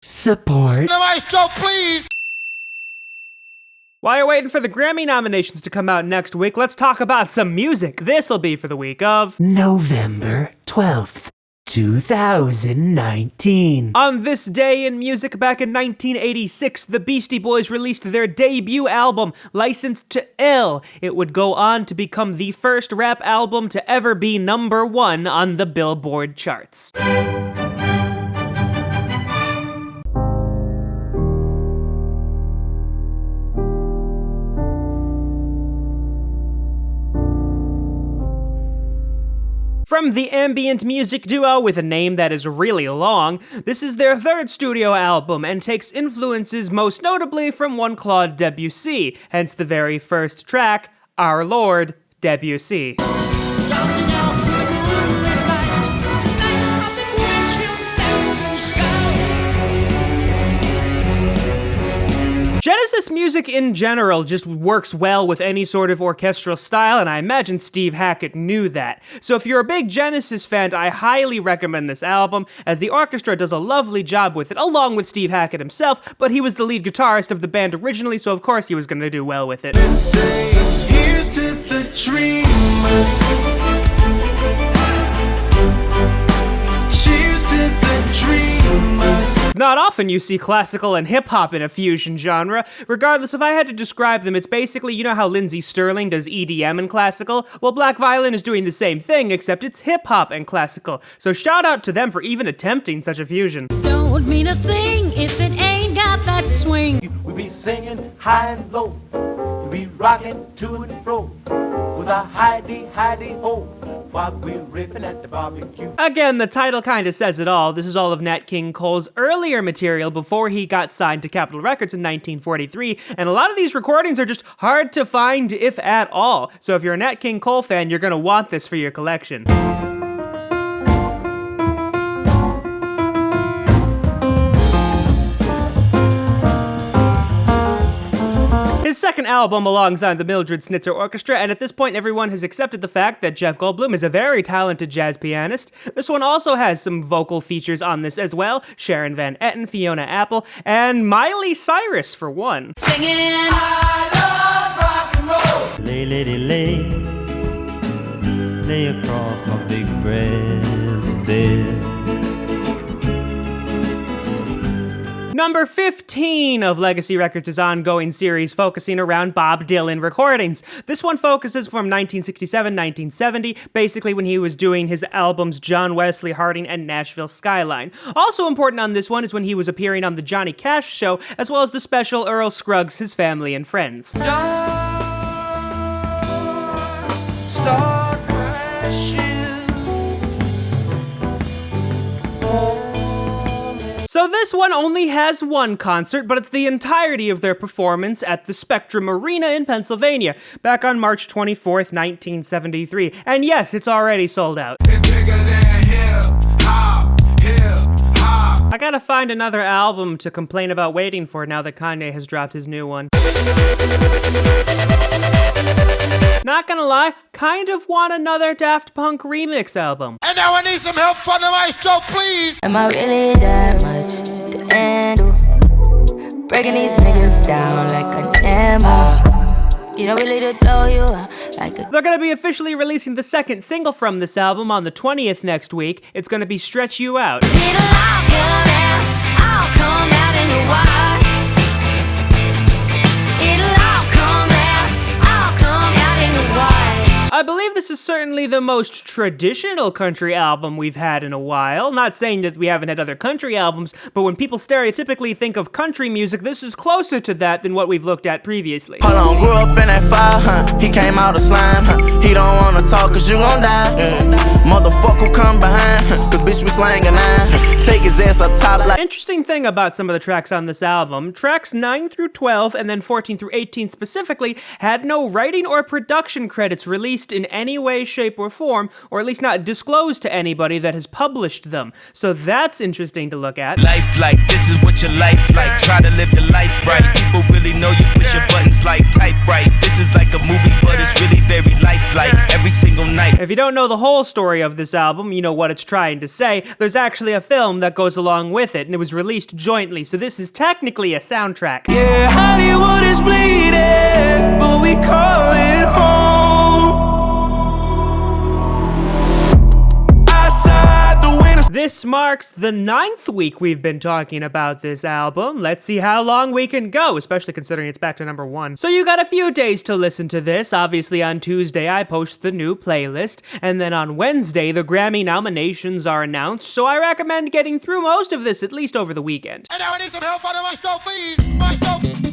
Support. The maestro, please! While you're waiting for the Grammy nominations to come out next week, let's talk about some music. This'll be for the week of November 12th, 2019. On this day in music back in 1986, the Beastie Boys released their debut album, Licensed to Ill. It would go on to become the first rap album to ever be #1 on the Billboard charts. From the ambient music duo with a name that is really long, this is their third studio album and takes influences most notably from one Claude Debussy, hence the very first track, Our Lord, Debussy. Genesis music in general just works well with any sort of orchestral style, and I imagine Steve Hackett knew that. So if you're a big Genesis fan, I highly recommend this album, as the orchestra does a lovely job with it, along with Steve Hackett himself, but he was the lead guitarist of the band originally, so of course he was gonna do well with it. Say, here's to the dreamers. Cheers to the dreamers. Not often you see classical and hip-hop in a fusion genre. Regardless, if I had to describe them, it's basically, you know how Lindsey Sterling does EDM and classical? Well, Black Violin is doing the same thing, except it's hip-hop and classical. So shout out to them for even attempting such a fusion. Don't mean a thing if it ain't got that swing. We be singing high and low, we be rocking to and fro, with a hidey-ho, while we're ripping at the barbecue. Again, the title kinda says it all. This is all of Nat King Cole's earlier material before he got signed to Capitol Records in 1943, and a lot of these recordings are just hard to find, if at all. So if you're a Nat King Cole fan, you're gonna want this for your collection. His second album alongside the Mildred Snitzer Orchestra, and at this point everyone has accepted the fact that Jeff Goldblum is a very talented jazz pianist. This one also has some vocal features on this as well, Sharon Van Etten, Fiona Apple, and Miley Cyrus for one. Singing, I love rock and roll. Lay, lady, lay, lay across my big breast bed. Number 15 of Legacy Records' ongoing series focusing around Bob Dylan recordings. This one focuses from 1967-1970, basically when he was doing his albums John Wesley Harding and Nashville Skyline. Also important on this one is when he was appearing on the Johnny Cash Show, as well as the special Earl Scruggs, His Family and Friends. Star crashes. So this one only has one concert, but it's the entirety of their performance at the Spectrum Arena in Pennsylvania, back on March 24th, 1973. And yes, it's already sold out. It's bigger than hip hop, hip hop. I gotta find another album to complain about waiting for now that Kanye has dropped his new one. Not gonna lie, kind of want another Daft Punk remix album. And now I need some help from the maestro, please. Am I really that much to handle? Breaking these niggas down like an animal. You don't really to blow you up like a... They're gonna be officially releasing the second single from this album on the 20th next week. It's gonna be Stretch You Out. it'll all come out in the wild. It'll all come out in the wild. I believe this is certainly the most traditional country album we've had in a while. Not saying that we haven't had other country albums, but when people stereotypically think of country music, this is closer to that than what we've looked at previously. Hold on, grew up in that fire, he came out of slime, he don't wanna talk cause you gon' die, motherfucker come behind, cause bitch we slangin' nine, take his ass up top like... Interesting thing about some of the tracks on this album, tracks 9 through 12 and then 14 through 18 specifically had no writing or production credits released in any way, shape, or form, or at least not disclosed to anybody that has published them. So that's interesting to look at. Life like this is what what your life like. Try to live the life right. People really know you push your buttons like type right. This is like a movie, but it's really very lifelike. Every single night. If you don't know the whole story of this album, you know what it's trying to say. There's actually a film that goes along with it, and it was released jointly, so this is technically a soundtrack. Yeah, Hollywood is bleeding, but we call it home. Outside the window. This marks the 9th week we've been talking about this album. Let's see how long we can go, especially considering it's back to number 1. So you got a few days to listen to this. Obviously on Tuesday I post the new playlist, and then on Wednesday the Grammy nominations are announced, so I recommend getting through most of this at least over the weekend. And now I need some help for the maestro, please. Maestro.